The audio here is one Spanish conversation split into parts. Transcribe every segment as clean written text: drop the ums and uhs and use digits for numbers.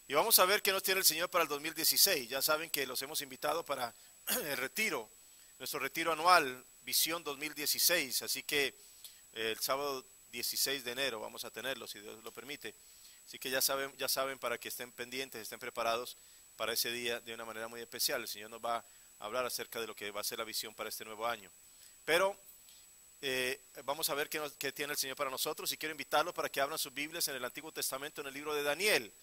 Y vamos a ver qué nos tiene el Señor para el 2016. Ya saben que los hemos invitado para el retiro, nuestro retiro anual, Visión 2016. Así que el sábado 16 de enero vamos a tenerlo, si Dios lo permite. Así que ya saben para que estén pendientes, estén preparados para ese día de una manera muy especial. El Señor nos va a hablar acerca de lo que va a ser la visión para este nuevo año. Pero vamos a ver qué tiene el Señor para nosotros, y quiero invitarlos para que abran sus Biblias en el Antiguo Testamento, en el libro de Daniel.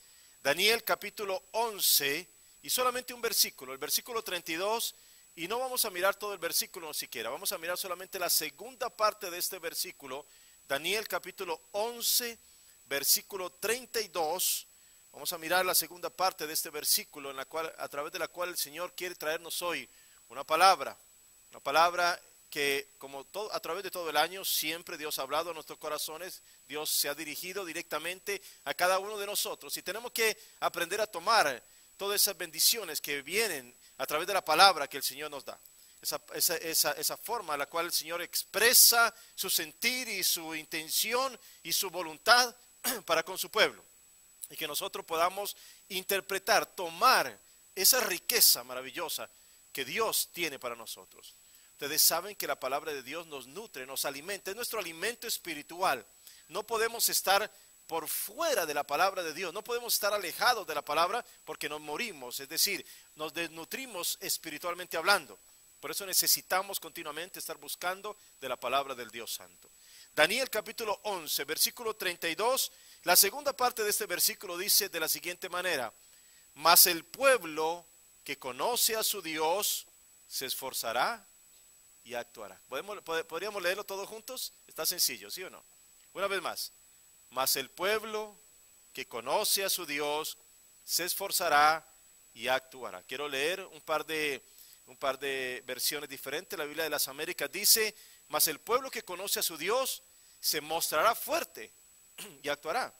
Daniel capítulo 11, y solamente un versículo, el versículo 32, y no vamos a mirar todo el versículo siquiera, vamos a mirar solamente la segunda parte de este versículo. Daniel capítulo 11, versículo 32, vamos a mirar la segunda parte de este versículo, a través de la cual el Señor quiere traernos hoy una palabra que a través de todo el año siempre Dios ha hablado a nuestros corazones. Dios se ha dirigido directamente a cada uno de nosotros, y tenemos que aprender a tomar todas esas bendiciones que vienen a través de la palabra que el Señor nos da. Esa forma en la cual el Señor expresa su sentir y su intención y su voluntad para con su pueblo, y que nosotros podamos interpretar, tomar esa riqueza maravillosa que Dios tiene para nosotros. Ustedes saben que la palabra de Dios nos nutre, nos alimenta, es nuestro alimento espiritual. No podemos estar por fuera de la palabra de Dios, no podemos estar alejados de la palabra, porque nos morimos, es decir, nos desnutrimos espiritualmente hablando. Por eso necesitamos continuamente estar buscando de la palabra del Dios Santo. Daniel capítulo 11, versículo 32, la segunda parte de este versículo dice de la siguiente manera: mas el pueblo que conoce a su Dios se esforzará y actuará. ¿Podríamos leerlo todos juntos? Está sencillo, ¿sí o no? Una vez más. Mas el pueblo que conoce a su Dios se esforzará y actuará. Quiero leer un par de versiones diferentes. La Biblia de las Américas dice: mas el pueblo que conoce a su Dios se mostrará fuerte y actuará.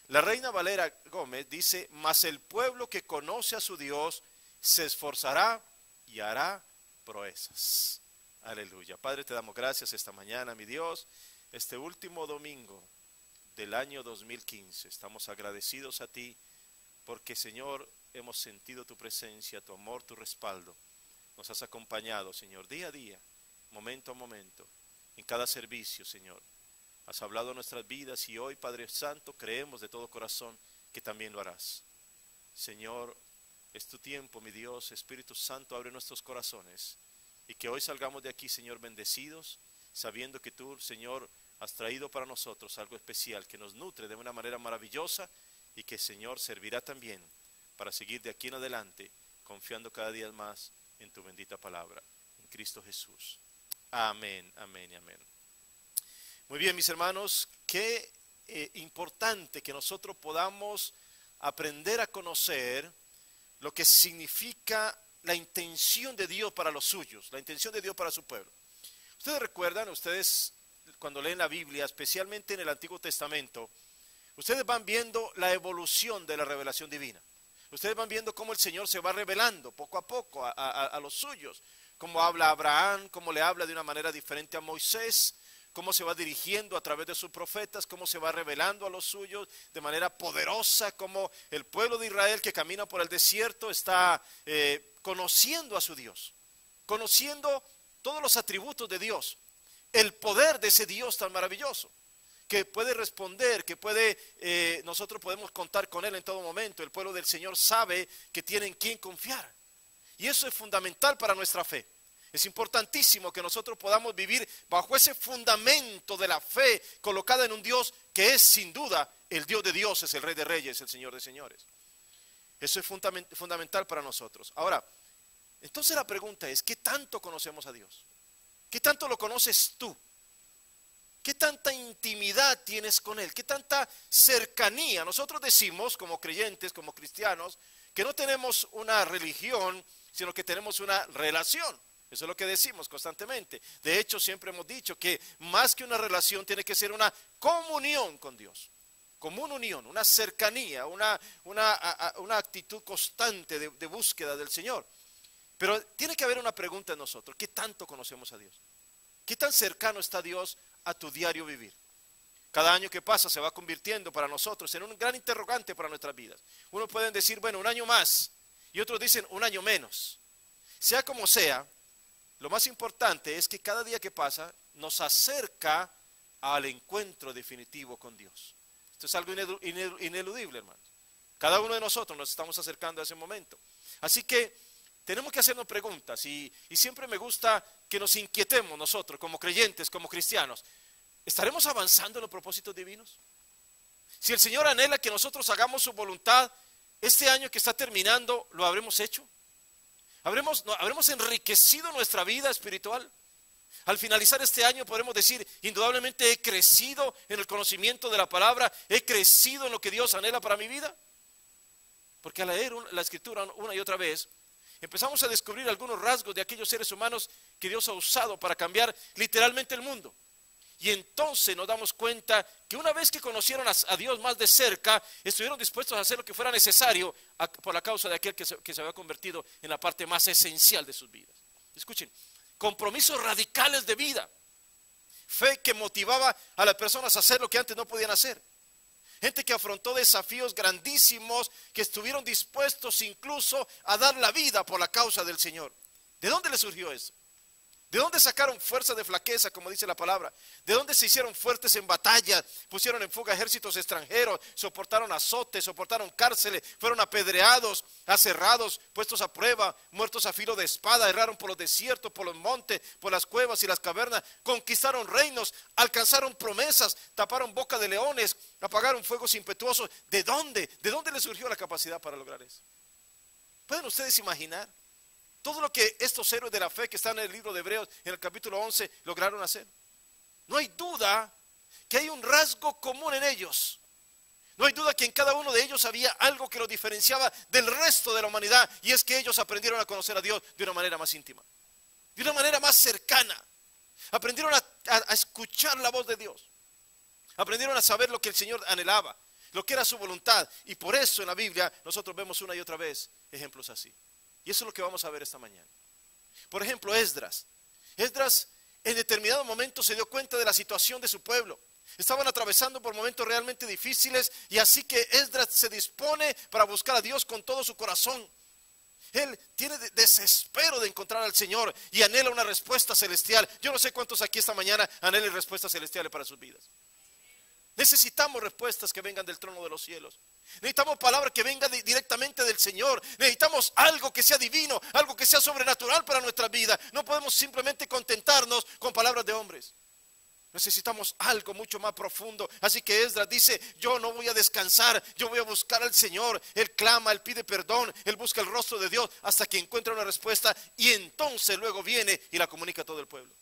La Reina Valera Gómez dice: mas el pueblo que conoce a su Dios se esforzará y hará proezas. Aleluya. Padre, te damos gracias esta mañana, mi Dios, este último domingo del año 2015. Estamos agradecidos a ti porque, Señor, hemos sentido tu presencia, tu amor, tu respaldo. Nos has acompañado, Señor, día a día, momento a momento, en cada servicio, Señor. Has hablado a nuestras vidas, y hoy, Padre Santo, creemos de todo corazón que también lo harás. Señor, es tu tiempo, mi Dios. Espíritu Santo, abre nuestros corazones, y que hoy salgamos de aquí, Señor, bendecidos, sabiendo que tú, Señor, has traído para nosotros algo especial que nos nutre de una manera maravillosa, y que, Señor, servirá también para seguir de aquí en adelante confiando cada día más en tu bendita palabra, en Cristo Jesús. Amén, amén y amén. Muy bien, mis hermanos, qué importante que nosotros podamos aprender a conocer lo que significa la intención de Dios para los suyos, la intención de Dios para su pueblo. Ustedes recuerdan, cuando leen la Biblia, especialmente en el Antiguo Testamento, ustedes van viendo la evolución de la revelación divina. Ustedes van viendo cómo el Señor se va revelando poco a poco a los suyos, cómo habla a Abraham, cómo le habla de una manera diferente a Moisés, cómo se va dirigiendo a través de sus profetas, cómo se va revelando a los suyos de manera poderosa, cómo el pueblo de Israel que camina por el desierto está conociendo a su Dios, conociendo todos los atributos de Dios, el poder de ese Dios tan maravilloso, que puede responder, nosotros podemos contar con Él en todo momento. El pueblo del Señor sabe que tiene en quién confiar, y eso es fundamental para nuestra fe. Es importantísimo que nosotros podamos vivir bajo ese fundamento de la fe colocada en un Dios que es sin duda el Dios de dioses, el Rey de reyes, el Señor de señores. Eso es fundamental para nosotros. Ahora, entonces la pregunta es: ¿qué tanto conocemos a Dios? ¿Qué tanto lo conoces tú? ¿Qué tanta intimidad tienes con Él? ¿Qué tanta cercanía? Nosotros decimos como creyentes, como cristianos, que no tenemos una religión, sino que tenemos una relación. Eso es lo que decimos constantemente. De hecho, siempre hemos dicho que más que una relación tiene que ser una comunión con Dios. Como una unión, una cercanía, una actitud constante de búsqueda del Señor. Pero tiene que haber una pregunta en nosotros: ¿qué tanto conocemos a Dios? ¿Qué tan cercano está Dios a tu diario vivir? Cada año que pasa se va convirtiendo para nosotros en un gran interrogante para nuestras vidas. Unos pueden decir, bueno, un año más, y otros dicen un año menos. Sea como sea, lo más importante es que cada día que pasa nos acerca al encuentro definitivo con Dios. Esto es algo ineludible, hermanos. Cada uno de nosotros nos estamos acercando a ese momento. Así que tenemos que hacernos preguntas y siempre me gusta que nos inquietemos nosotros como creyentes, como cristianos. ¿Estaremos avanzando en los propósitos divinos? Si el Señor anhela que nosotros hagamos su voluntad, este año que está terminando, ¿lo habremos hecho? ¿Habremos enriquecido nuestra vida espiritual? Al finalizar este año podremos decir, indudablemente he crecido en el conocimiento de la palabra, he crecido en lo que Dios anhela para mi vida. Porque al leer la Escritura una y otra vez, empezamos a descubrir algunos rasgos de aquellos seres humanos que Dios ha usado para cambiar literalmente el mundo. Y entonces nos damos cuenta que una vez que conocieron a Dios más de cerca, estuvieron dispuestos a hacer lo que fuera necesario por la causa de aquel que se había convertido en la parte más esencial de sus vidas. Escuchen, compromisos radicales de vida, fe que motivaba a las personas a hacer lo que antes no podían hacer. Gente que afrontó desafíos grandísimos, que estuvieron dispuestos incluso a dar la vida por la causa del Señor. ¿De dónde les surgió eso? ¿De dónde sacaron fuerza de flaqueza, como dice la palabra? ¿De dónde se hicieron fuertes en batalla? Pusieron en fuga ejércitos extranjeros, soportaron azotes, soportaron cárceles, fueron apedreados, aserrados, puestos a prueba, muertos a filo de espada, erraron por los desiertos, por los montes, por las cuevas y las cavernas, conquistaron reinos, alcanzaron promesas, taparon boca de leones, apagaron fuegos impetuosos. ¿De dónde? ¿De dónde les surgió la capacidad para lograr eso? ¿Pueden ustedes imaginar todo lo que estos héroes de la fe que están en el libro de Hebreos, en el capítulo 11, lograron hacer? No hay duda que hay un rasgo común en ellos. No hay duda que en cada uno de ellos había algo que los diferenciaba del resto de la humanidad, y es que ellos aprendieron a conocer a Dios de una manera más íntima, de una manera más cercana. Aprendieron a escuchar la voz de Dios. Aprendieron a saber lo que el Señor anhelaba, lo que era su voluntad, y por eso en la Biblia nosotros vemos una y otra vez ejemplos así. Y eso es lo que vamos a ver esta mañana. Por ejemplo, Esdras en determinado momento se dio cuenta de la situación de su pueblo. Estaban atravesando por momentos realmente difíciles, y así que Esdras se dispone para buscar a Dios con todo su corazón. Él tiene desespero de encontrar al Señor y anhela una respuesta celestial. Yo no sé cuántos aquí esta mañana anhelen respuestas celestiales para sus vidas. Necesitamos respuestas que vengan del trono de los cielos. Necesitamos palabra que venga directamente del Señor. Necesitamos algo que sea divino, algo que sea sobrenatural para nuestra vida. No podemos simplemente contentarnos con palabras de hombres. Necesitamos algo mucho más profundo. Así que Esdras dice, yo no voy a descansar, yo voy a buscar al Señor. Él clama, él pide perdón, él busca el rostro de Dios hasta que encuentra una respuesta, y entonces luego viene y la comunica a todo el pueblo.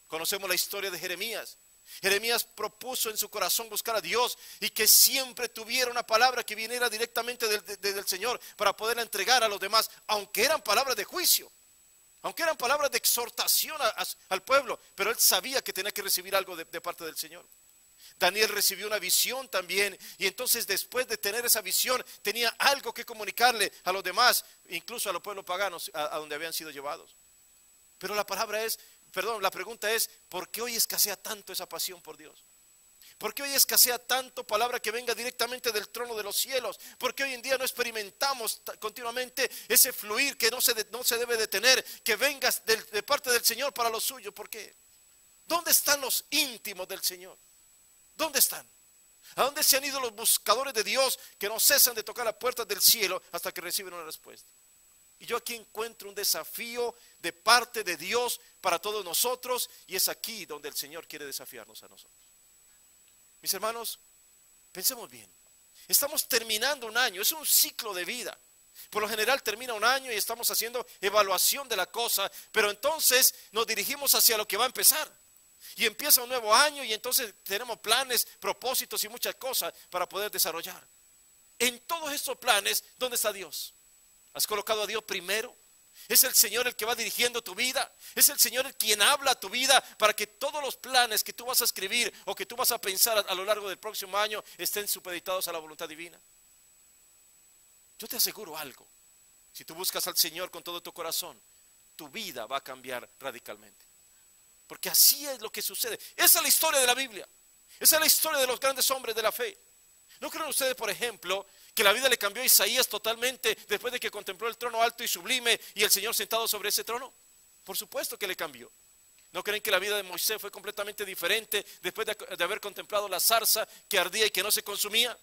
Conocemos la historia de Jeremías. Jeremías propuso en su corazón buscar a Dios y que siempre tuviera una palabra que viniera directamente del Señor para poderla entregar a los demás, aunque eran palabras de juicio, aunque eran palabras de exhortación al pueblo, pero él sabía que tenía que recibir algo de parte del Señor. Daniel recibió una visión también, y entonces después de tener esa visión tenía algo que comunicarle a los demás, incluso a los pueblos paganos a donde habían sido llevados. Pero la pregunta es, ¿por qué hoy escasea tanto esa pasión por Dios? ¿Por qué hoy escasea tanto palabra que venga directamente del trono de los cielos? ¿Por qué hoy en día no experimentamos continuamente ese fluir que no se debe de tener, que venga de parte del Señor para lo suyo? ¿Por qué? ¿Dónde están los íntimos del Señor? ¿Dónde están? ¿A dónde se han ido los buscadores de Dios que no cesan de tocar las puertas del cielo hasta que reciben una respuesta? Y yo aquí encuentro un desafío de parte de Dios para todos nosotros, y es aquí donde el Señor quiere desafiarnos a nosotros. Mis hermanos, pensemos bien. Estamos terminando un año, es un ciclo de vida. Por lo general termina un año y estamos haciendo evaluación de la cosa, pero entonces nos dirigimos hacia lo que va a empezar. Y empieza un nuevo año, y entonces tenemos planes, propósitos y muchas cosas para poder desarrollar. En todos estos planes, ¿dónde está Dios? ¿Has colocado a Dios primero? ¿Es el Señor el que va dirigiendo tu vida? ¿Es el Señor el quien habla a tu vida para que todos los planes que tú vas a escribir o que tú vas a pensar a lo largo del próximo año estén supeditados a la voluntad divina? Yo te aseguro algo. Si tú buscas al Señor con todo tu corazón, tu vida va a cambiar radicalmente. Porque así es lo que sucede. Esa es la historia de la Biblia. Esa es la historia de los grandes hombres de la fe. ¿No creen ustedes, por ejemplo, que la vida le cambió a Isaías totalmente después de que contempló el trono alto y sublime y el Señor sentado sobre ese trono? Por supuesto que le cambió. ¿No creen que la vida de Moisés fue completamente diferente después de haber contemplado la zarza que ardía y que no se consumía?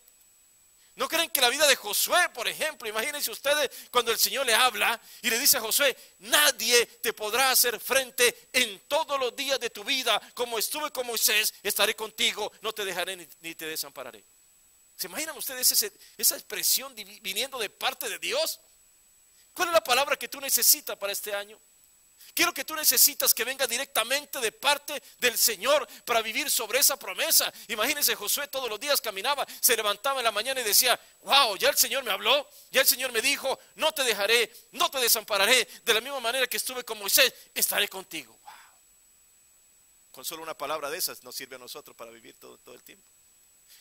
¿No creen que la vida de Josué, por ejemplo, imagínense ustedes cuando el Señor le habla y le dice a Josué, nadie te podrá hacer frente en todos los días de tu vida, como estuve con Moisés, estaré contigo, no te dejaré ni te desampararé? ¿Se imaginan ustedes esa expresión viniendo de parte de Dios? ¿Cuál es la palabra que tú necesitas para este año? Quiero que tú necesitas que venga directamente de parte del Señor para vivir sobre esa promesa. Imagínense, Josué todos los días caminaba, se levantaba en la mañana y decía, wow, ya el Señor me habló, ya el Señor me dijo, no te dejaré, no te desampararé, de la misma manera que estuve con Moisés, estaré contigo. Wow. Con solo una palabra de esas nos sirve a nosotros para vivir todo el tiempo.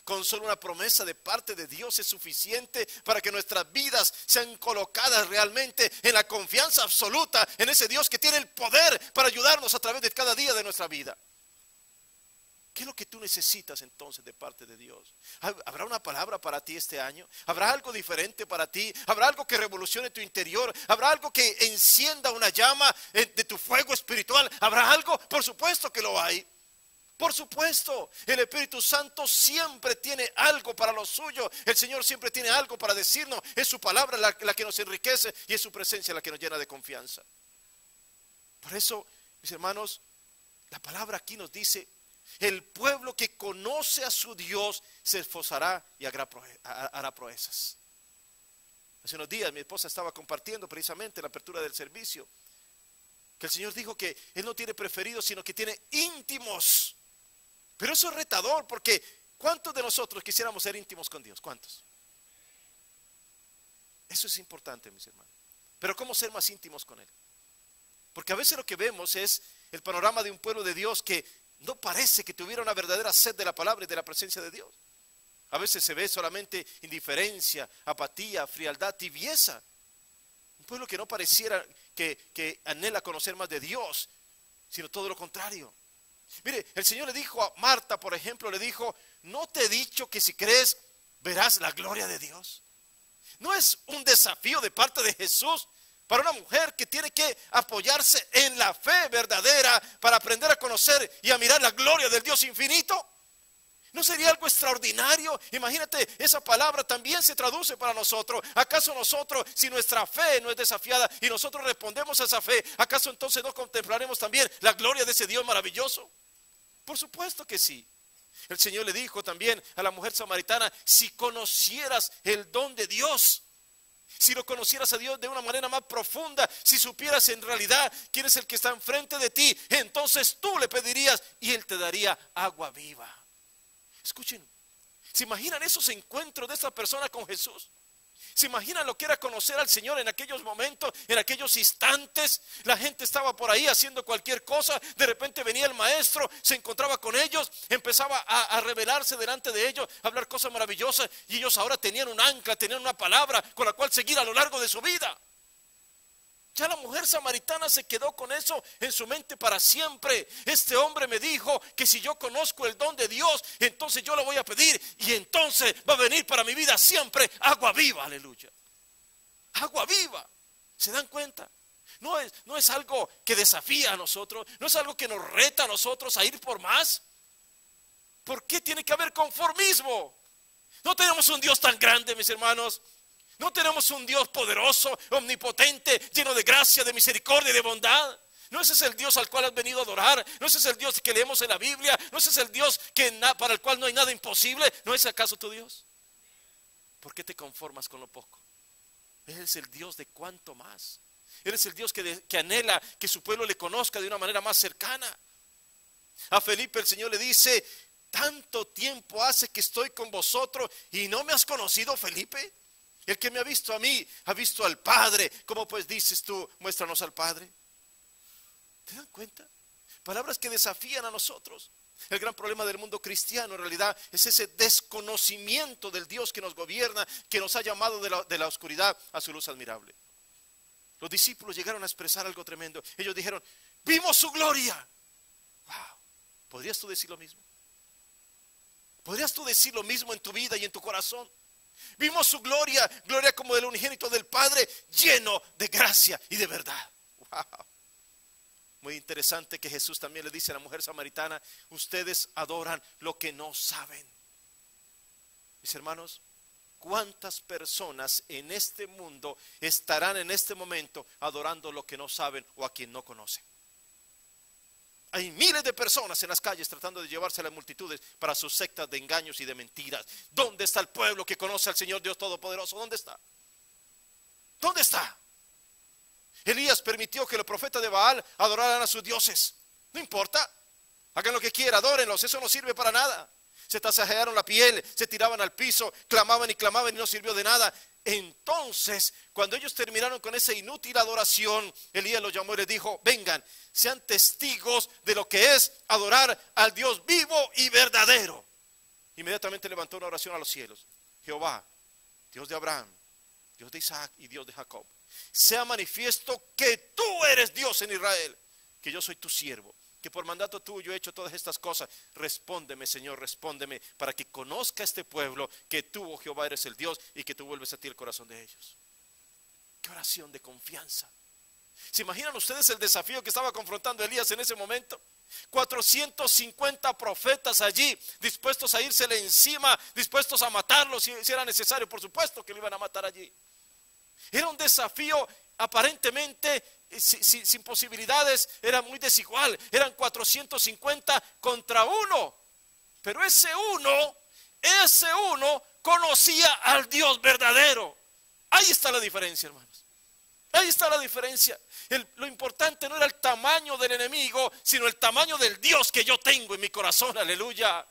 Con solo una promesa de parte de Dios es suficiente para que nuestras vidas sean colocadas realmente en la confianza absoluta en ese Dios que tiene el poder para ayudarnos a través de cada día de nuestra vida. ¿Qué es lo que tú necesitas entonces de parte de Dios? ¿Habrá una palabra para ti este año? ¿Habrá algo diferente para ti? ¿Habrá algo que revolucione tu interior? ¿Habrá algo que encienda una llama de tu fuego espiritual? ¿Habrá algo? Por supuesto que lo hay. Por supuesto, el Espíritu Santo siempre tiene algo para lo suyo. El Señor siempre tiene algo para decirnos. Es su palabra la que nos enriquece y es su presencia la que nos llena de confianza. Por eso, mis hermanos, la palabra aquí nos dice, el pueblo que conoce a su Dios se esforzará y hará proezas. Hace unos días mi esposa estaba compartiendo precisamente la apertura del servicio, que el Señor dijo que Él no tiene preferidos, sino que tiene íntimos. Pero eso es retador, porque ¿cuántos de nosotros quisiéramos ser íntimos con Dios? ¿Cuántos? Eso es importante, mis hermanos. Pero ¿cómo ser más íntimos con Él? Porque a veces lo que vemos es el panorama de un pueblo de Dios que no parece que tuviera una verdadera sed de la palabra y de la presencia de Dios. A veces se ve solamente indiferencia, apatía, frialdad, tibieza. Un pueblo que no pareciera que anhela conocer más de Dios, sino todo lo contrario. Mire, el Señor le dijo a Marta, por ejemplo, le dijo, ¿no te he dicho que si crees verás la gloria de Dios? ¿No es un desafío de parte de Jesús para una mujer que tiene que apoyarse en la fe verdadera para aprender a conocer y a mirar la gloria del Dios infinito? ¿No sería algo extraordinario? Imagínate, esa palabra también se traduce para nosotros. ¿Acaso nosotros, si nuestra fe no es desafiada y nosotros respondemos a esa fe, acaso entonces no contemplaremos también la gloria de ese Dios maravilloso? Por supuesto que sí. El Señor le dijo también a la mujer samaritana, si conocieras el don de Dios, si lo conocieras a Dios de una manera más profunda, si supieras en realidad quién es el que está enfrente de ti, entonces tú le pedirías y Él te daría agua viva. Escuchen, ¿se imaginan esos encuentros de esta persona con Jesús? ¿Se imaginan lo que era conocer al Señor en aquellos momentos, en aquellos instantes? La gente estaba por ahí haciendo cualquier cosa, de repente venía el maestro, se encontraba con ellos, empezaba a revelarse delante de ellos, a hablar cosas maravillosas, y ellos ahora tenían un ancla, tenían una palabra con la cual seguir a lo largo de su vida. Ya la mujer samaritana se quedó con eso en su mente para siempre. Este hombre me dijo que si yo conozco el don de Dios, entonces yo lo voy a pedir y entonces va a venir para mi vida siempre agua viva, aleluya. Agua viva, ¿se dan cuenta? No es algo que desafía a nosotros, no es algo que nos reta a nosotros a ir por más. ¿Por qué tiene que haber conformismo? No tenemos un Dios tan grande, mis hermanos. No tenemos un Dios poderoso, omnipotente, lleno de gracia, de misericordia y de bondad. No ese es el Dios al cual has venido a adorar. No ese es el Dios que leemos en la Biblia. No ese es el Dios para el cual no hay nada imposible. ¿No es acaso tu Dios? ¿Por qué te conformas con lo poco? Él es el Dios de cuánto más. Él es el Dios que anhela que su pueblo le conozca de una manera más cercana. A Felipe el Señor le dice, tanto tiempo hace que estoy con vosotros y no me has conocido, Felipe. El que me ha visto a mí, ha visto al Padre. ¿Cómo pues dices tú, muéstranos al Padre? ¿Te dan cuenta? Palabras que desafían a nosotros. El gran problema del mundo cristiano en realidad es ese desconocimiento del Dios que nos gobierna, que nos ha llamado de la oscuridad a su luz admirable. Los discípulos llegaron a expresar algo tremendo. Ellos dijeron, vimos su gloria. Wow. ¿Podrías tú decir lo mismo? ¿Podrías tú decir lo mismo en tu vida y en tu corazón? Vimos su gloria, gloria como del unigénito del Padre, lleno de gracia y de verdad. Wow. Muy interesante que Jesús también le dice a la mujer samaritana: ustedes adoran lo que no saben. Mis hermanos, ¿cuántas personas en este mundo estarán en este momento adorando lo que no saben o a quien no conocen? Hay miles de personas en las calles tratando de llevarse a las multitudes para sus sectas de engaños y de mentiras. ¿Dónde está el pueblo que conoce al Señor Dios Todopoderoso? ¿Dónde está? ¿Dónde está? Elías permitió que los profetas de Baal adoraran a sus dioses. No importa, hagan lo que quieran, adórenlos, eso no sirve para nada. Se tasajearon la piel, se tiraban al piso, clamaban y no sirvió de nada. Entonces, cuando ellos terminaron con esa inútil adoración, Elías los llamó y les dijo: vengan, sean testigos de lo que es adorar al Dios vivo y verdadero. Inmediatamente levantó una oración a los cielos: Jehová, Dios de Abraham, Dios de Isaac y Dios de Jacob, sea manifiesto que tú eres Dios en Israel, que yo soy tu siervo, que por mandato tuyo he hecho todas estas cosas. Respóndeme, Señor, respóndeme, para que conozca este pueblo que tú, oh Jehová, eres el Dios y que tú vuelves a ti el corazón de ellos. Qué oración de confianza. ¿Se imaginan ustedes el desafío que estaba confrontando Elías en ese momento? 450 profetas allí, dispuestos a írsele encima, dispuestos a matarlo si era necesario. Por supuesto que lo iban a matar allí. Era un desafío aparentemente sin posibilidades, era muy desigual. Eran 450 contra uno. Pero ese uno conocía al Dios verdadero. Ahí está la diferencia, hermanos. Ahí está la diferencia. Lo importante no era el tamaño del enemigo, sino el tamaño del Dios que yo tengo en mi corazón. Aleluya.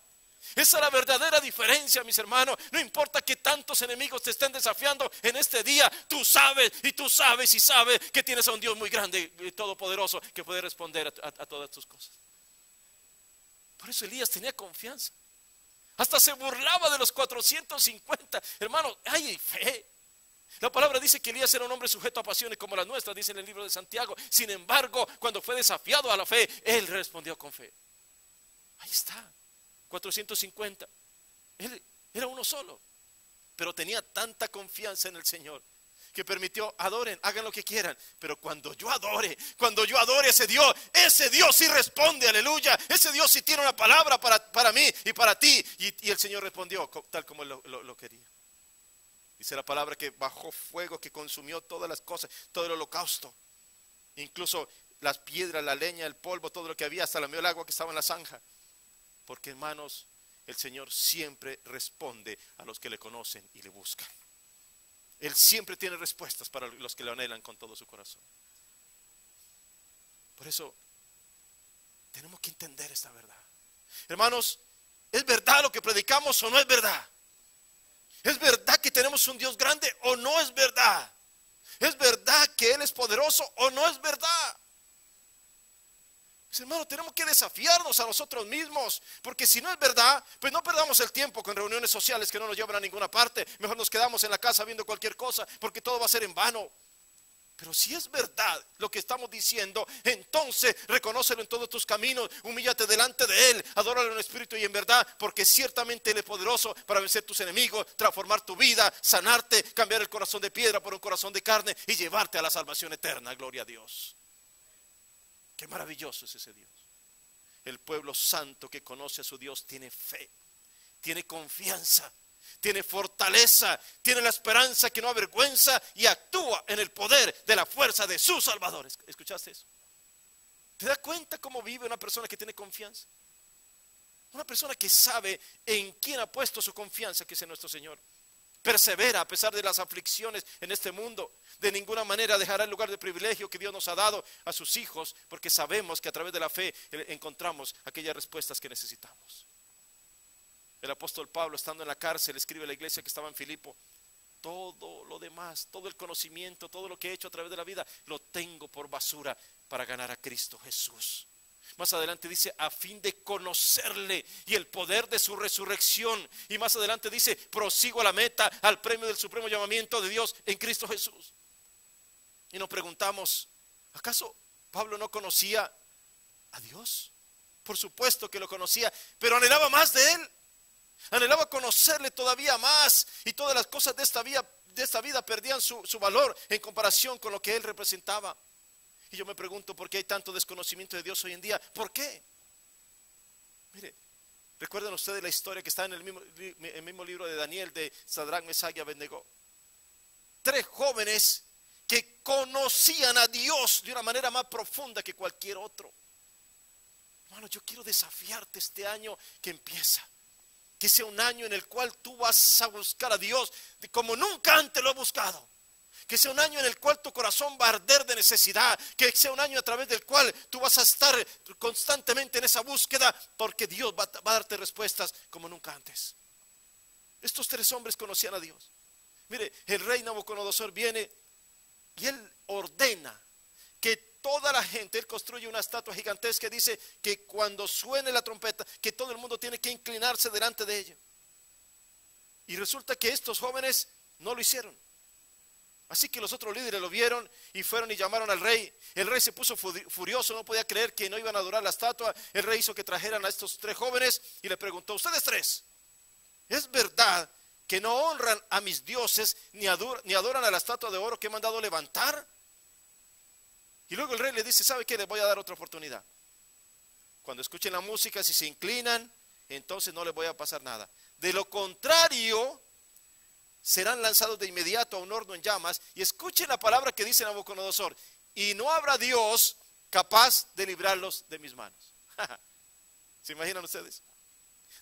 Esa es la verdadera diferencia, mis hermanos. No importa que tantos enemigos te estén desafiando en este día, tú sabes que tienes a un Dios muy grande y todopoderoso que puede responder a todas tus cosas. Por eso Elías tenía confianza. Hasta se burlaba de los 450. Hermanos, hay fe. La palabra dice que Elías era un hombre sujeto a pasiones como las nuestras, dice en el libro de Santiago. Sin embargo, cuando fue desafiado a la fe, él respondió con fe. Ahí está. 450. Él era uno solo, pero tenía tanta confianza en el Señor que permitió: adoren, hagan lo que quieran, pero cuando yo adore a ese Dios sí responde. Aleluya. Ese Dios sí tiene una palabra para mí y para ti. Y el Señor respondió tal como él lo quería. Dice la palabra que bajó fuego que consumió todas las cosas, todo el holocausto, incluso las piedras, la leña, el polvo, todo lo que había, hasta lamió el agua que estaba en la zanja. Porque, hermanos, el Señor siempre responde a los que le conocen y le buscan. Él siempre tiene respuestas para los que le anhelan con todo su corazón. Por eso tenemos que entender esta verdad. Hermanos, ¿es verdad lo que predicamos o no es verdad? ¿Es verdad que tenemos un Dios grande o no es verdad? ¿Es verdad que Él es poderoso o no es verdad? Hermanos, tenemos que desafiarnos a nosotros mismos, porque si no es verdad, pues no perdamos el tiempo con reuniones sociales que no nos llevan a ninguna parte. Mejor nos quedamos en la casa viendo cualquier cosa, porque todo va a ser en vano. Pero si es verdad lo que estamos diciendo, entonces reconócelo en todos tus caminos, humíllate delante de Él, adóralo en espíritu y en verdad, porque ciertamente Él es poderoso para vencer tus enemigos, transformar tu vida, sanarte, cambiar el corazón de piedra por un corazón de carne y llevarte a la salvación eterna. Gloria a Dios. Qué maravilloso es ese Dios. El pueblo santo que conoce a su Dios tiene fe, tiene confianza, tiene fortaleza, tiene la esperanza que no avergüenza y actúa en el poder de la fuerza de su Salvador. ¿Escuchaste eso? ¿Te das cuenta cómo vive una persona que tiene confianza? Una persona que sabe en quién ha puesto su confianza, que es en nuestro Señor. Persevera a pesar de las aflicciones en este mundo. De ninguna manera dejará el lugar de privilegio que Dios nos ha dado a sus hijos, porque sabemos que a través de la fe encontramos aquellas respuestas que necesitamos. El apóstol Pablo, estando en la cárcel, escribe a la iglesia que estaba en Filipo: todo lo demás, todo el conocimiento, todo lo que he hecho a través de la vida, lo tengo por basura para ganar a Cristo Jesús. Más adelante dice: a fin de conocerle y el poder de su resurrección. Y más adelante dice: prosigo a la meta, al premio del supremo llamamiento de Dios en Cristo Jesús. Y nos preguntamos: ¿acaso Pablo no conocía a Dios? Por supuesto que lo conocía, pero anhelaba más de Él. Anhelaba conocerle todavía más, y todas las cosas de esta vida perdían su valor en comparación con lo que Él representaba. Y yo me pregunto, ¿por qué hay tanto desconocimiento de Dios hoy en día? ¿Por qué? Mire, recuerdan ustedes la historia que está en el mismo libro de Daniel, de Sadrach, Mesach y Abednego. 3 jóvenes que conocían a Dios de una manera más profunda que cualquier otro. Hermano, yo quiero desafiarte este año que empieza. Que sea un año en el cual tú vas a buscar a Dios como nunca antes lo he buscado. Que sea un año en el cual tu corazón va a arder de necesidad. Que sea un año a través del cual tú vas a estar constantemente en esa búsqueda, porque Dios va a darte respuestas como nunca antes. Estos 3 hombres conocían a Dios. Mire, el rey Nabucodonosor viene y él ordena que toda la gente, él construye una estatua gigantesca, dice que cuando suene la trompeta, que todo el mundo tiene que inclinarse delante de ella. Y resulta que estos jóvenes no lo hicieron. Así que los otros líderes lo vieron y fueron y llamaron al rey. El rey se puso furioso, no podía creer que no iban a adorar la estatua. El rey hizo que trajeran a estos 3 jóvenes y le preguntó: ustedes 3, ¿es verdad que no honran a mis dioses ni adoran a la estatua de oro que he mandado levantar? Y luego el rey le dice: ¿sabe qué? Les voy a dar otra oportunidad. Cuando escuchen la música, si se inclinan, entonces no les voy a pasar nada. De lo contrario, serán lanzados de inmediato a un horno en llamas. Y escuchen la palabra que dice Nabucodonosor: y no habrá Dios capaz de librarlos de mis manos. ¿Se imaginan ustedes?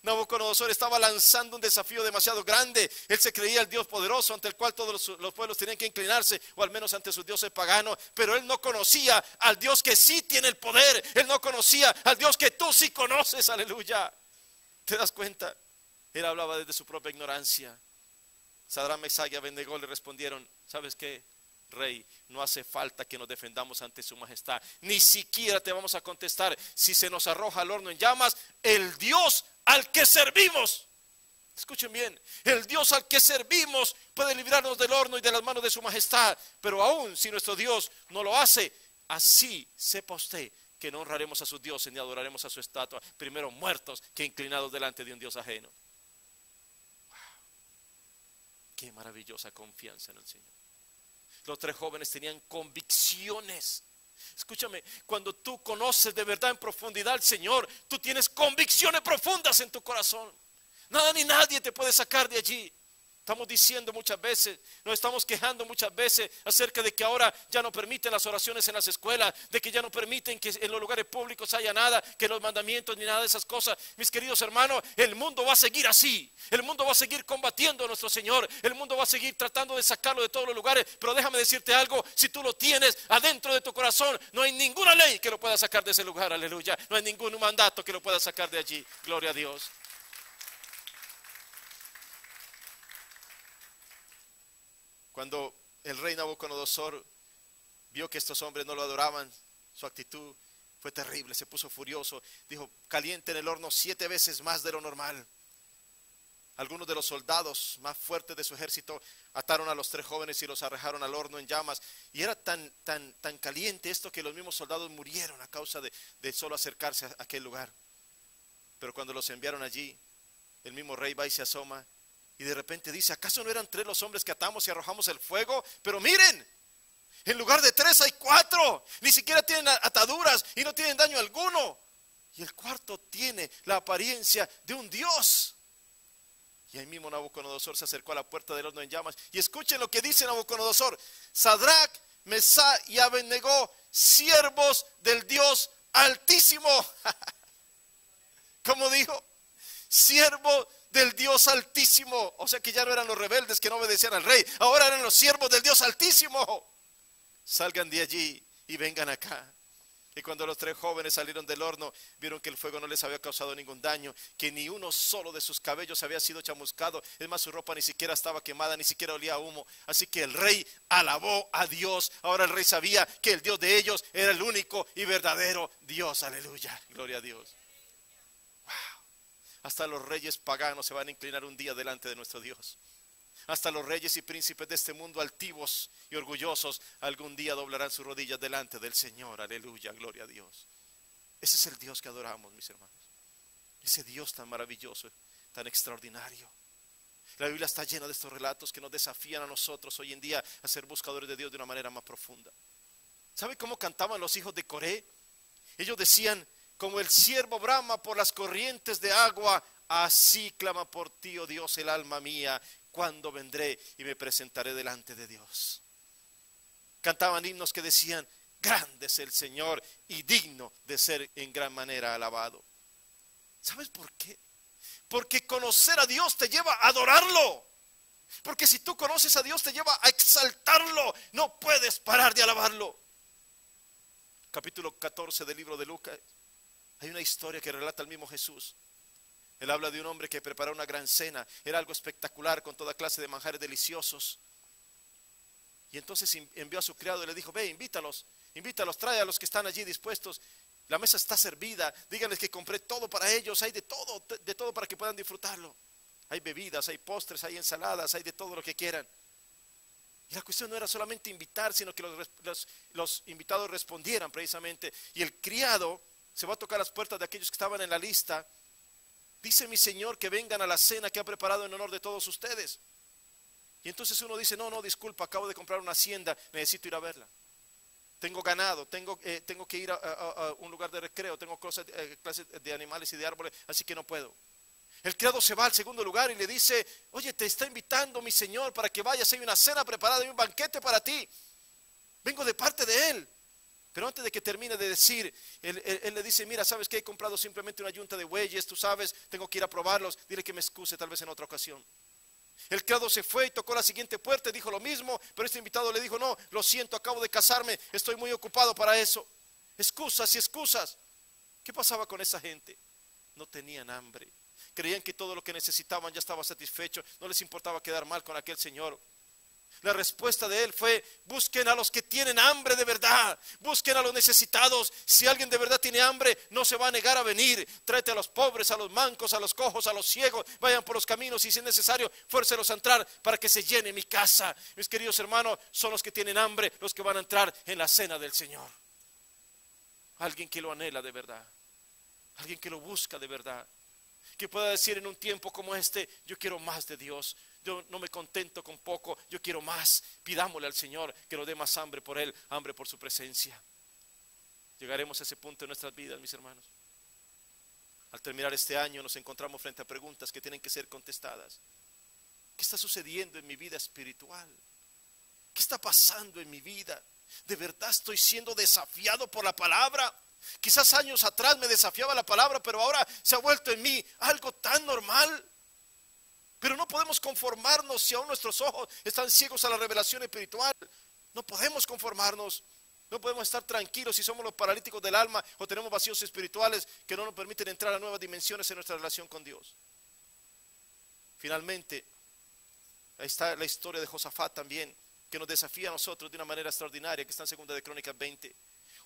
Nabucodonosor estaba lanzando un desafío demasiado grande. Él se creía el Dios poderoso ante el cual todos los pueblos tenían que inclinarse, o al menos ante sus dioses paganos. Pero él no conocía al Dios que sí tiene el poder. Él no conocía al Dios que tú sí conoces. Aleluya. ¿Te das cuenta? Él hablaba desde su propia ignorancia. Sadrach, Mesach y Abednego le respondieron: ¿sabes qué, rey? No hace falta que nos defendamos ante su majestad. Ni siquiera te vamos a contestar. Si se nos arroja al horno en llamas, el Dios al que servimos, escuchen bien, el Dios al que servimos puede librarnos del horno y de las manos de su majestad. Pero aún si nuestro Dios no lo hace, así sepa usted que no honraremos a sus dioses ni adoraremos a su estatua, primero muertos que inclinados delante de un Dios ajeno. Wow. Qué maravillosa confianza en el Señor. Los 3 jóvenes tenían convicciones. Escúchame, cuando tú conoces de verdad en profundidad al Señor, tú tienes convicciones profundas en tu corazón. Nada ni nadie te puede sacar de allí. Estamos diciendo muchas veces, nos estamos quejando muchas veces acerca de que ahora ya no permiten las oraciones en las escuelas, de que ya no permiten que en los lugares públicos haya nada, que los mandamientos ni nada de esas cosas. Mis queridos hermanos, el mundo va a seguir así, el mundo va a seguir combatiendo a nuestro Señor, el mundo va a seguir tratando de sacarlo de todos los lugares, pero déjame decirte algo: si tú lo tienes adentro de tu corazón, no hay ninguna ley que lo pueda sacar de ese lugar, aleluya, no hay ningún mandato que lo pueda sacar de allí, gloria a Dios. Cuando el rey Nabucodonosor vio que estos hombres no lo adoraban, su actitud fue terrible, se puso furioso. Dijo: calienten el horno 7 veces más de lo normal. Algunos de los soldados más fuertes de su ejército ataron a los 3 jóvenes y los arrojaron al horno en llamas. Y era tan caliente esto que los mismos soldados murieron a causa de solo acercarse a aquel lugar. Pero cuando los enviaron allí, el mismo rey va y se asoma. Y de repente dice: ¿acaso no eran 3 los hombres que atamos y arrojamos el fuego? Pero miren, en lugar de 3 hay 4. Ni siquiera tienen ataduras y no tienen daño alguno. Y el cuarto tiene la apariencia de un dios. Y ahí mismo Nabucodonosor se acercó a la puerta del horno en llamas. Y escuchen lo que dice Nabucodonosor: Sadrach, Mesach y Abednego, siervos del Dios Altísimo. ¿Cómo dijo? Siervo del Dios Altísimo. O sea que ya no eran los rebeldes que no obedecían al rey, ahora eran los siervos del Dios Altísimo. Salgan de allí y vengan acá. Y cuando los 3 jóvenes salieron del horno, vieron que el fuego no les había causado ningún daño, que ni uno solo de sus cabellos había sido chamuscado. Es más, su ropa ni siquiera estaba quemada, ni siquiera olía a humo. Así que el rey alabó a Dios. Ahora el rey sabía que el Dios de ellos era el único y verdadero Dios. Aleluya, gloria a Dios. Wow. Hasta los reyes paganos se van a inclinar un día delante de nuestro Dios. Hasta los reyes y príncipes de este mundo, altivos y orgullosos, algún día doblarán sus rodillas delante del Señor. Aleluya, gloria a Dios. Ese es el Dios que adoramos, mis hermanos. Ese Dios tan maravilloso tan extraordinario. La Biblia está llena de estos relatos que nos desafían a nosotros hoy en día a ser buscadores de Dios de una manera más profunda. ¿Sabe cómo cantaban los hijos de Coré? Ellos decían: como el ciervo brama por las corrientes de agua, así clama por ti, oh Dios, el alma mía, cuando vendré y me presentaré delante de Dios. Cantaban himnos que decían: grande es el Señor y digno de ser en gran manera alabado. ¿Sabes por qué? Porque conocer a Dios te lleva a adorarlo. Porque si tú conoces a Dios te lleva a exaltarlo. No puedes parar de alabarlo. Capítulo 14 del libro de Lucas. Hay una historia que relata el mismo Jesús. Él habla de un hombre que preparó una gran cena. Era algo espectacular, con toda clase de manjares deliciosos. Y entonces envió a su criado y le dijo: ve, invítalos, trae a los que están allí dispuestos. La mesa está servida, díganles que compré todo para ellos, hay de todo para que puedan disfrutarlo. Hay bebidas, hay postres, hay ensaladas, hay de todo lo que quieran. Y la cuestión no era solamente invitar, sino que los invitados respondieran precisamente. Y el criado se va a tocar las puertas de aquellos que estaban en la lista. Dice: mi señor, que vengan a la cena que ha preparado en honor de todos ustedes. Y entonces uno dice: no, disculpa, acabo de comprar una hacienda, necesito ir a verla. Tengo ganado, tengo que ir a un lugar de recreo, tengo clases de animales y de árboles, así que no puedo. El criado se va al segundo lugar y le dice: oye, te está invitando mi señor para que vayas, hay una cena preparada, hay un banquete para ti. Vengo de parte de él. Pero antes de que termine de decir, él le dice: mira, ¿sabes qué? He comprado simplemente una yunta de bueyes, tú sabes, tengo que ir a probarlos, dile que me excuse tal vez en otra ocasión. El criado se fue y tocó la siguiente puerta y dijo lo mismo, pero este invitado le dijo: no, lo siento, acabo de casarme, estoy muy ocupado para eso. Excusas y excusas. ¿Qué pasaba con esa gente? No tenían hambre. Creían que todo lo que necesitaban ya estaba satisfecho, no les importaba quedar mal con aquel señor. La respuesta de él fue: busquen a los que tienen hambre de verdad, busquen a los necesitados. Si alguien de verdad tiene hambre, no se va a negar a venir. Tráete a los pobres, a los mancos, a los cojos, a los ciegos. Vayan por los caminos y si es necesario, fuércelos a entrar para que se llene mi casa. Mis queridos hermanos, son los que tienen hambre los que van a entrar en la cena del Señor. Alguien que lo anhela de verdad, alguien que lo busca de verdad, que pueda decir en un tiempo como este: yo quiero más de Dios. Yo no me contento con poco, yo quiero más. Pidámosle al Señor que nos dé más hambre por Él, hambre por su presencia. Llegaremos a ese punto en nuestras vidas, mis hermanos. Al terminar este año nos encontramos frente a preguntas que tienen que ser contestadas. ¿Qué está sucediendo en mi vida espiritual? ¿Qué está pasando en mi vida? ¿De verdad estoy siendo desafiado por la palabra? Quizás años atrás me desafiaba la palabra, pero ahora se ha vuelto en mí algo tan normal. Pero no podemos conformarnos si aún nuestros ojos están ciegos a la revelación espiritual. No podemos conformarnos. No podemos estar tranquilos si somos los paralíticos del alma o tenemos vacíos espirituales que no nos permiten entrar a nuevas dimensiones en nuestra relación con Dios. Finalmente, ahí está la historia de Josafat también, que nos desafía a nosotros de una manera extraordinaria, que está en 2 de Crónicas 20.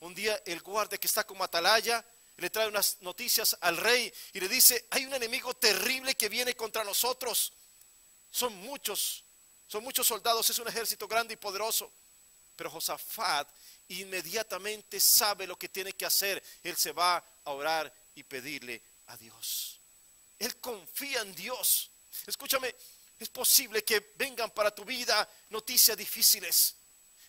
Un día el guardia que está como atalaya le trae unas noticias al rey y le dice: hay un enemigo terrible que viene contra nosotros. Son muchos soldados, es un ejército grande y poderoso. Pero Josafat inmediatamente sabe lo que tiene que hacer. Él se va a orar y pedirle a Dios. Él confía en Dios. Escúchame, es posible que vengan para tu vida noticias difíciles.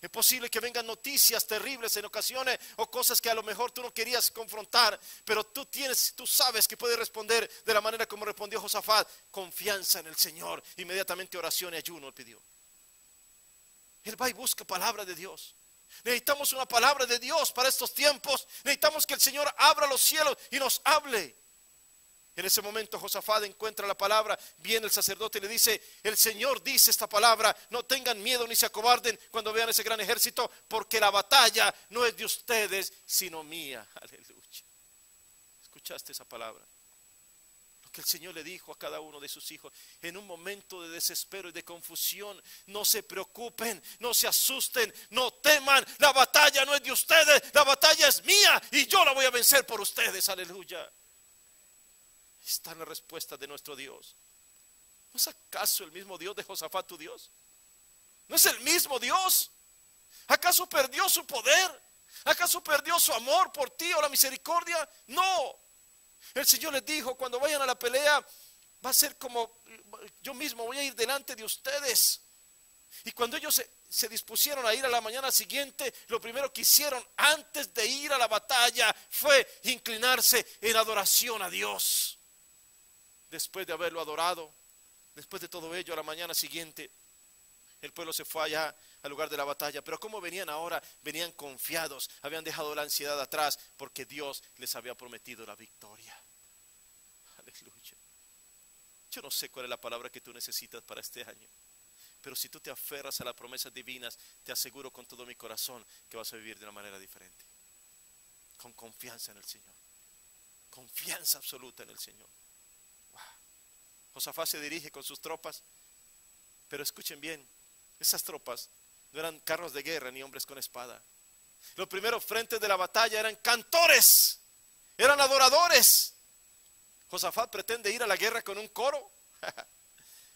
Es posible que vengan noticias terribles en ocasiones o cosas que a lo mejor tú no querías confrontar, pero tú sabes que puedes responder de la manera como respondió Josafat: confianza en el Señor. Inmediatamente oración y ayuno pidió. Él va y busca palabra de Dios. Necesitamos una palabra de Dios para estos tiempos. Necesitamos que el Señor abra los cielos y nos hable. En ese momento Josafat encuentra la palabra, viene el sacerdote y le dice: el Señor dice esta palabra, no tengan miedo ni se acobarden cuando vean ese gran ejército, porque la batalla no es de ustedes, sino mía. Aleluya. ¿Escuchaste esa palabra? Lo que el Señor le dijo a cada uno de sus hijos en un momento de desespero y de confusión: no se preocupen, no se asusten, no teman, la batalla no es de ustedes, la batalla es mía y yo la voy a vencer por ustedes. Aleluya. Está en la respuesta de nuestro Dios. ¿No es acaso el mismo Dios de Josafat tu Dios? ¿No es el mismo Dios? ¿Acaso perdió su poder? ¿Acaso perdió su amor por ti o la misericordia? No. El Señor les dijo: cuando vayan a la pelea, va a ser como yo mismo voy a ir delante de ustedes. Y cuando ellos se dispusieron a ir a la mañana siguiente, lo primero que hicieron antes de ir a la batalla fue inclinarse en adoración a Dios. Después de haberlo adorado, después de todo ello, a la mañana siguiente, el pueblo se fue allá al lugar de la batalla. Pero como venían ahora, venían confiados, habían dejado la ansiedad atrás, porque Dios les había prometido la victoria. Aleluya. Yo no sé cuál es la palabra que tú necesitas para este año, pero si tú te aferras a las promesas divinas, te aseguro con todo mi corazón que vas a vivir de una manera diferente. Con confianza en el Señor. Confianza absoluta en el Señor. Wow. Josafat se dirige con sus tropas, pero escuchen bien, esas tropas no eran carros de guerra ni hombres con espada. Los primeros frentes de la batalla eran cantores, eran adoradores. Josafat pretende ir a la guerra con un coro.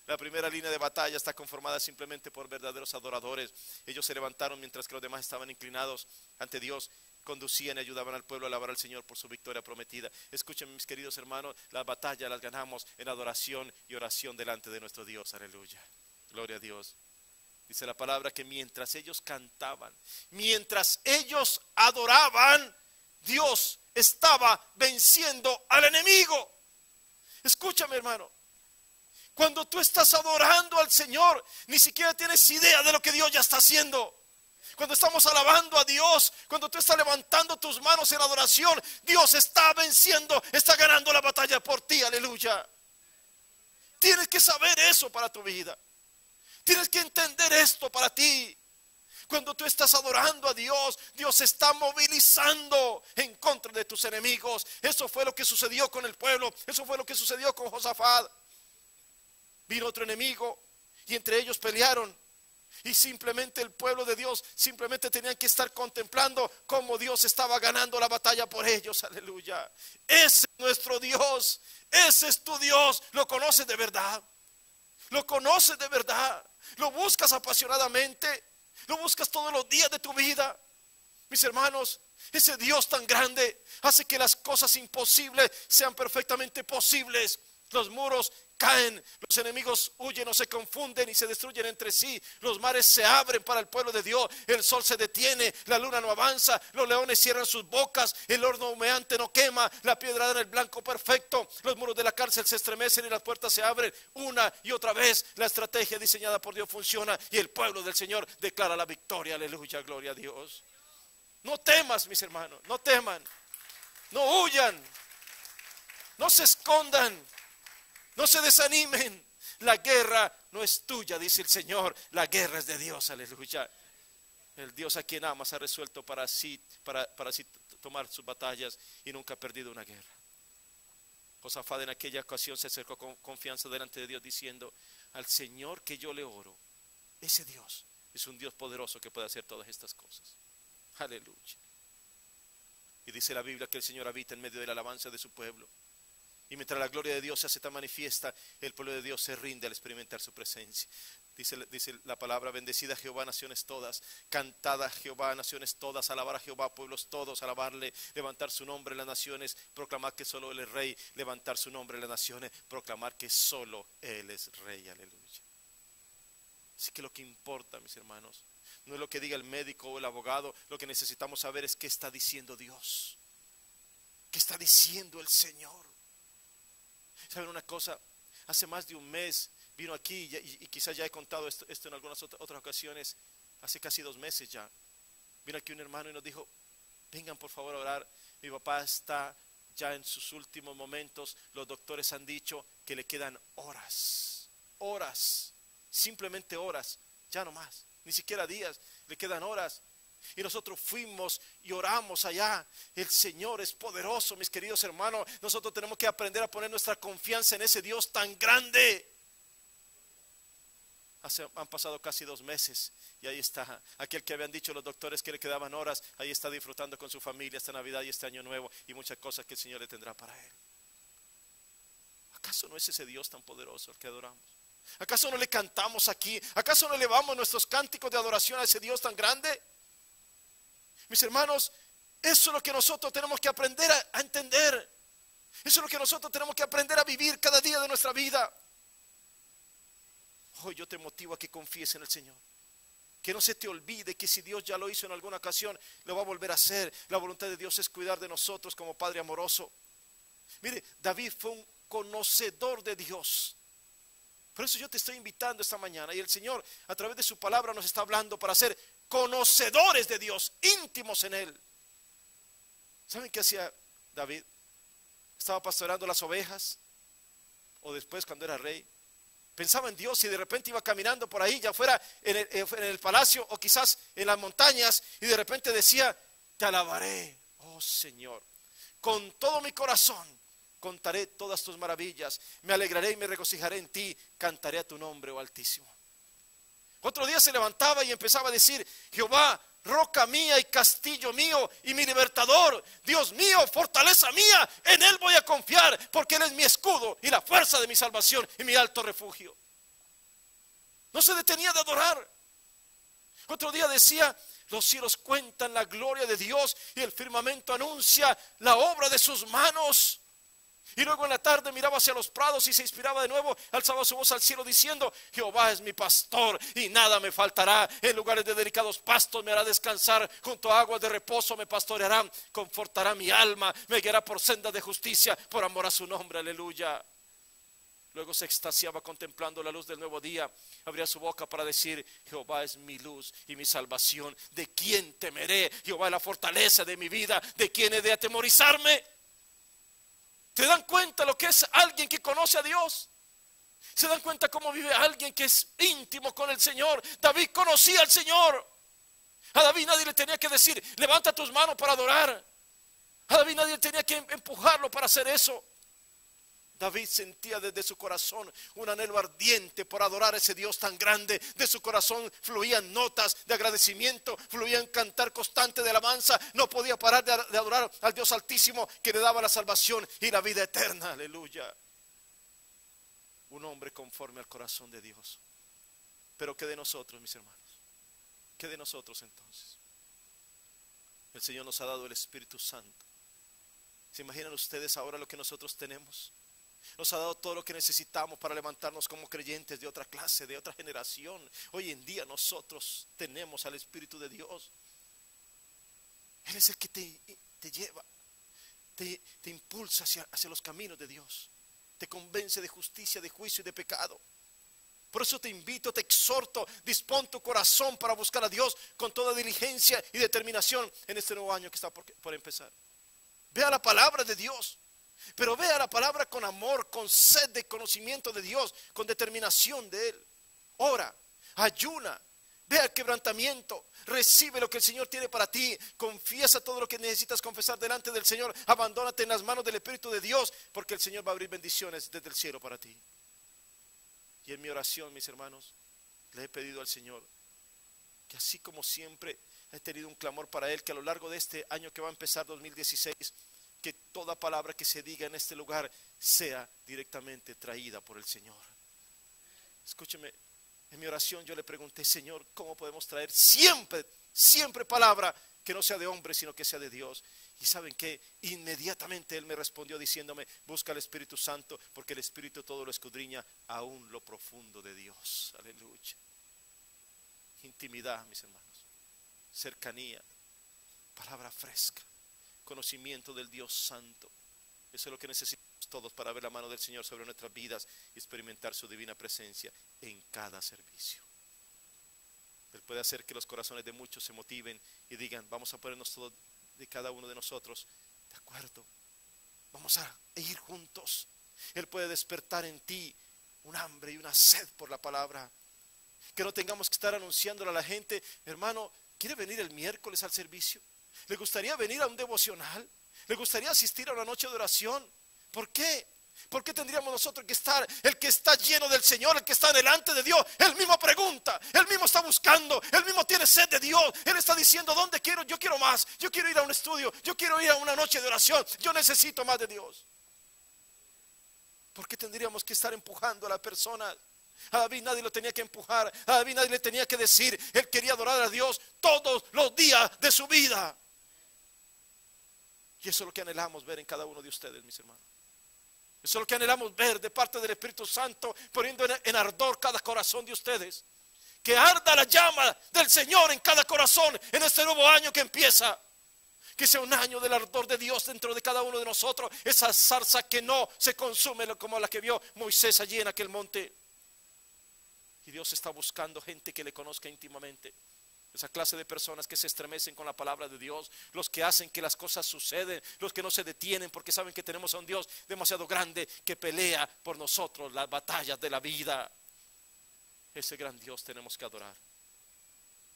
La primera línea de batalla está conformada simplemente por verdaderos adoradores. Ellos se levantaron mientras que los demás estaban inclinados ante Dios, conducían y ayudaban al pueblo a alabar al Señor por su victoria prometida. Escuchen, mis queridos hermanos, las batallas las ganamos en adoración y oración delante de nuestro Dios. Aleluya, gloria a Dios. Dice la palabra que mientras ellos cantaban, mientras ellos adoraban, Dios estaba venciendo al enemigo. Escúchame, hermano. Cuando tú estás adorando al Señor, ni siquiera tienes idea de lo que Dios ya está haciendo. Cuando estamos alabando a Dios, cuando tú estás levantando tus manos en adoración, Dios está venciendo, está ganando la batalla por ti. Aleluya. Tienes que saber eso para tu vida. Tienes que entender esto para ti. Cuando tú estás adorando a Dios, Dios se está movilizando en contra de tus enemigos. Eso fue lo que sucedió con el pueblo. Eso fue lo que sucedió con Josafat. Vino otro enemigo y entre ellos pelearon. Y simplemente el pueblo de Dios simplemente tenían que estar contemplando cómo Dios estaba ganando la batalla por ellos. Aleluya. Ese es nuestro Dios. Ese es tu Dios. ¿Lo conoces de verdad? ¿Lo conoces de verdad? ¿Lo buscas apasionadamente? ¿Lo buscas todos los días de tu vida? Mis hermanos, ese Dios tan grande hace que las cosas imposibles sean perfectamente posibles. Los muros caen, los enemigos huyen o se confunden y se destruyen entre sí. Los mares se abren para el pueblo de Dios. El sol se detiene, la luna no avanza, los leones cierran sus bocas, el horno humeante no quema, la piedra da el blanco perfecto. Los muros de la cárcel se estremecen y las puertas se abren una y otra vez. La estrategia diseñada por Dios funciona y el pueblo del Señor declara la victoria. Aleluya, gloria a Dios. No temas, mis hermanos, no teman, no huyan, no se escondan. No se desanimen. La guerra no es tuya, dice el Señor. La guerra es de Dios, aleluya. El Dios a quien amas ha resuelto para sí tomar sus batallas y nunca ha perdido una guerra. Josafat en aquella ocasión se acercó con confianza delante de Dios diciendo: al Señor que yo le oro, ese Dios es un Dios poderoso que puede hacer todas estas cosas. Aleluya. Y dice la Biblia que el Señor habita en medio de la alabanza de su pueblo. Y mientras la gloria de Dios se hace tan manifiesta, el pueblo de Dios se rinde al experimentar su presencia. Dice la palabra: bendecida Jehová naciones todas, cantad a Jehová naciones todas, alabar a Jehová pueblos todos, alabarle, levantar su nombre en las naciones, proclamar que solo Él es Rey, levantar su nombre en las naciones, proclamar que solo Él es Rey. Aleluya. Así que lo que importa, mis hermanos, no es lo que diga el médico o el abogado. Lo que necesitamos saber es qué está diciendo Dios, qué está diciendo el Señor. ¿Saben una cosa? Hace más de un mes vino aquí y quizás ya he contado esto en algunas otras ocasiones. Hace casi 2 meses ya vino aquí un hermano y nos dijo: vengan por favor a orar, mi papá está ya en sus últimos momentos. Los doctores han dicho que le quedan horas, simplemente horas, ya no más, ni siquiera días, le quedan horas. Y nosotros fuimos y oramos allá. El Señor es poderoso, mis queridos hermanos. Nosotros tenemos que aprender a poner nuestra confianza en ese Dios tan grande. Han pasado casi 2 meses y ahí está aquel que habían dicho los doctores que le quedaban horas. Ahí está disfrutando con su familia esta Navidad y este año nuevo y muchas cosas que el Señor le tendrá para él. ¿Acaso no es ese Dios tan poderoso al que adoramos? ¿Acaso no le cantamos aquí? ¿Acaso no elevamos nuestros cánticos de adoración a ese Dios tan grande? Mis hermanos, eso es lo que nosotros tenemos que aprender a entender. Eso es lo que nosotros tenemos que aprender a vivir cada día de nuestra vida. Hoy yo te motivo a que confíes en el Señor. Que no se te olvide que si Dios ya lo hizo en alguna ocasión, lo va a volver a hacer. La voluntad de Dios es cuidar de nosotros como Padre amoroso. Mire, David fue un conocedor de Dios. Por eso yo te estoy invitando esta mañana. Y el Señor a través de su palabra nos está hablando para ser conocedores de Dios, íntimos en Él. ¿Saben qué hacía David? Estaba pastoreando las ovejas. O después cuando era rey. Pensaba en Dios y de repente iba caminando por ahí, ya fuera en el palacio o quizás en las montañas, y de repente decía: te alabaré, oh Señor, con todo mi corazón contaré todas tus maravillas, me alegraré y me regocijaré en ti, cantaré a tu nombre, oh Altísimo. Otro día se levantaba y empezaba a decir: Jehová, roca mía y castillo mío y mi libertador, Dios mío, fortaleza mía, en Él voy a confiar, porque Él es mi escudo y la fuerza de mi salvación y mi alto refugio. No se detenía de adorar. Otro día decía: los cielos cuentan la gloria de Dios y el firmamento anuncia la obra de sus manos. Y luego en la tarde miraba hacia los prados y se inspiraba de nuevo, alzaba su voz al cielo diciendo: Jehová es mi pastor y nada me faltará. En lugares de delicados pastos me hará descansar, junto a aguas de reposo me pastoreará, confortará mi alma, me guiará por sendas de justicia por amor a su nombre, aleluya. Luego se extasiaba contemplando la luz del nuevo día, abría su boca para decir: Jehová es mi luz y mi salvación, ¿de quién temeré? Jehová es la fortaleza de mi vida, ¿de quién he de atemorizarme? ¿Se dan cuenta lo que es alguien que conoce a Dios? ¿Se dan cuenta cómo vive alguien que es íntimo con el Señor? David conocía al Señor. A David nadie le tenía que decir: levanta tus manos para adorar. A David nadie tenía que empujarlo para hacer eso. David sentía desde su corazón un anhelo ardiente por adorar a ese Dios tan grande. De su corazón fluían notas de agradecimiento, fluían cantar constante de alabanza. No podía parar de adorar al Dios Altísimo, que le daba la salvación y la vida eterna, aleluya. Un hombre conforme al corazón de Dios. Pero ¿qué de nosotros, mis hermanos? ¿Qué de nosotros entonces? El Señor nos ha dado el Espíritu Santo. ¿Se imaginan ustedes ahora lo que nosotros tenemos? Nos ha dado todo lo que necesitamos para levantarnos como creyentes de otra clase, de otra generación. Hoy en día nosotros tenemos al Espíritu de Dios. Él es el que te lleva, te impulsa hacia los caminos de Dios. Te convence de justicia, de juicio y de pecado. Por eso te invito, te exhorto, dispón tu corazón para buscar a Dios con toda diligencia y determinación en este nuevo año que está por empezar. Vea la palabra de Dios. Pero vea la palabra con amor, con sed de conocimiento de Dios, con determinación de Él. Ora, ayuna, vea el quebrantamiento, recibe lo que el Señor tiene para ti, confiesa todo lo que necesitas confesar delante del Señor, abandónate en las manos del Espíritu de Dios, porque el Señor va a abrir bendiciones desde el cielo para ti. Y en mi oración, mis hermanos, le he pedido al Señor que así como siempre he tenido un clamor para Él, que a lo largo de este año que va a empezar 2016, que toda palabra que se diga en este lugar sea directamente traída por el Señor. Escúcheme, en mi oración yo le pregunté: Señor, ¿cómo podemos traer siempre palabra que no sea de hombre, sino que sea de Dios? Y ¿saben qué? Inmediatamente Él me respondió diciéndome: busca al Espíritu Santo, porque el Espíritu todo lo escudriña, aún lo profundo de Dios. Aleluya. Intimidad, mis hermanos, cercanía, palabra fresca, conocimiento del Dios Santo. Eso es lo que necesitamos todos para ver la mano del Señor sobre nuestras vidas y experimentar su divina presencia en cada servicio. Él puede hacer que los corazones de muchos se motiven y digan: vamos a ponernos todos, de cada uno de nosotros, de acuerdo, vamos a ir juntos. Él puede despertar en ti un hambre y una sed por la palabra, que no tengamos que estar anunciándole a la gente: hermano, ¿quiere venir el miércoles al servicio? ¿Le gustaría venir a un devocional? ¿Le gustaría asistir a una noche de oración? ¿Por qué? ¿Por qué tendríamos nosotros que estar? El que está lleno del Señor, el que está delante de Dios, Él mismo pregunta, Él mismo está buscando, Él mismo tiene sed de Dios. Él está diciendo: ¿dónde quiero? Yo quiero más, yo quiero ir a un estudio, yo quiero ir a una noche de oración, yo necesito más de Dios. ¿Por qué tendríamos que estar empujando a la persona? A David nadie lo tenía que empujar, a David nadie le tenía que decir. Él quería adorar a Dios todos los días de su vida. Y eso es lo que anhelamos ver en cada uno de ustedes, mis hermanos. Eso es lo que anhelamos ver de parte del Espíritu Santo, poniendo en ardor cada corazón de ustedes. Que arda la llama del Señor en cada corazón en este nuevo año que empieza. Que sea un año del ardor de Dios dentro de cada uno de nosotros. Esa zarza que no se consume como la que vio Moisés allí en aquel monte. Y Dios está buscando gente que le conozca íntimamente. Esa clase de personas que se estremecen con la palabra de Dios, los que hacen que las cosas suceden, los que no se detienen porque saben que tenemos a un Dios demasiado grande que pelea por nosotros las batallas de la vida. Ese gran Dios tenemos que adorar.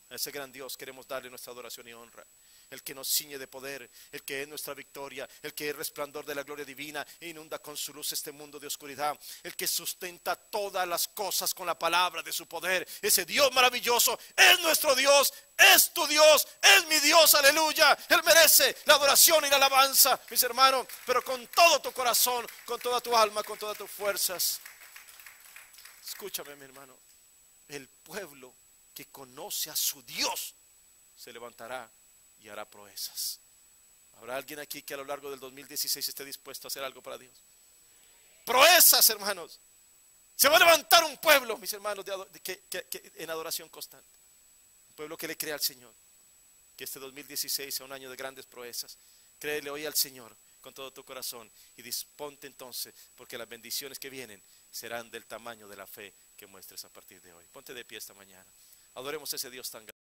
A ese gran Dios queremos darle nuestra adoración y honra. El que nos ciñe de poder, el que es nuestra victoria, el que es resplandor de la gloria divina e inunda con su luz este mundo de oscuridad, el que sustenta todas las cosas con la palabra de su poder. Ese Dios maravilloso es nuestro Dios, es tu Dios, es mi Dios, aleluya. Él merece la adoración y la alabanza, mis hermanos, pero con todo tu corazón, con toda tu alma, con todas tus fuerzas. Escúchame, mi hermano, el pueblo que conoce a su Dios se levantará y hará proezas. ¿Habrá alguien aquí que a lo largo del 2016 esté dispuesto a hacer algo para Dios? Proezas, hermanos. Se va a levantar un pueblo, mis hermanos, que en adoración constante. Un pueblo que le crea al Señor. Que este 2016 sea un año de grandes proezas. Créele hoy al Señor con todo tu corazón y disponte entonces, porque las bendiciones que vienen serán del tamaño de la fe que muestres a partir de hoy. Ponte de pie esta mañana. Adoremos a ese Dios tan grande.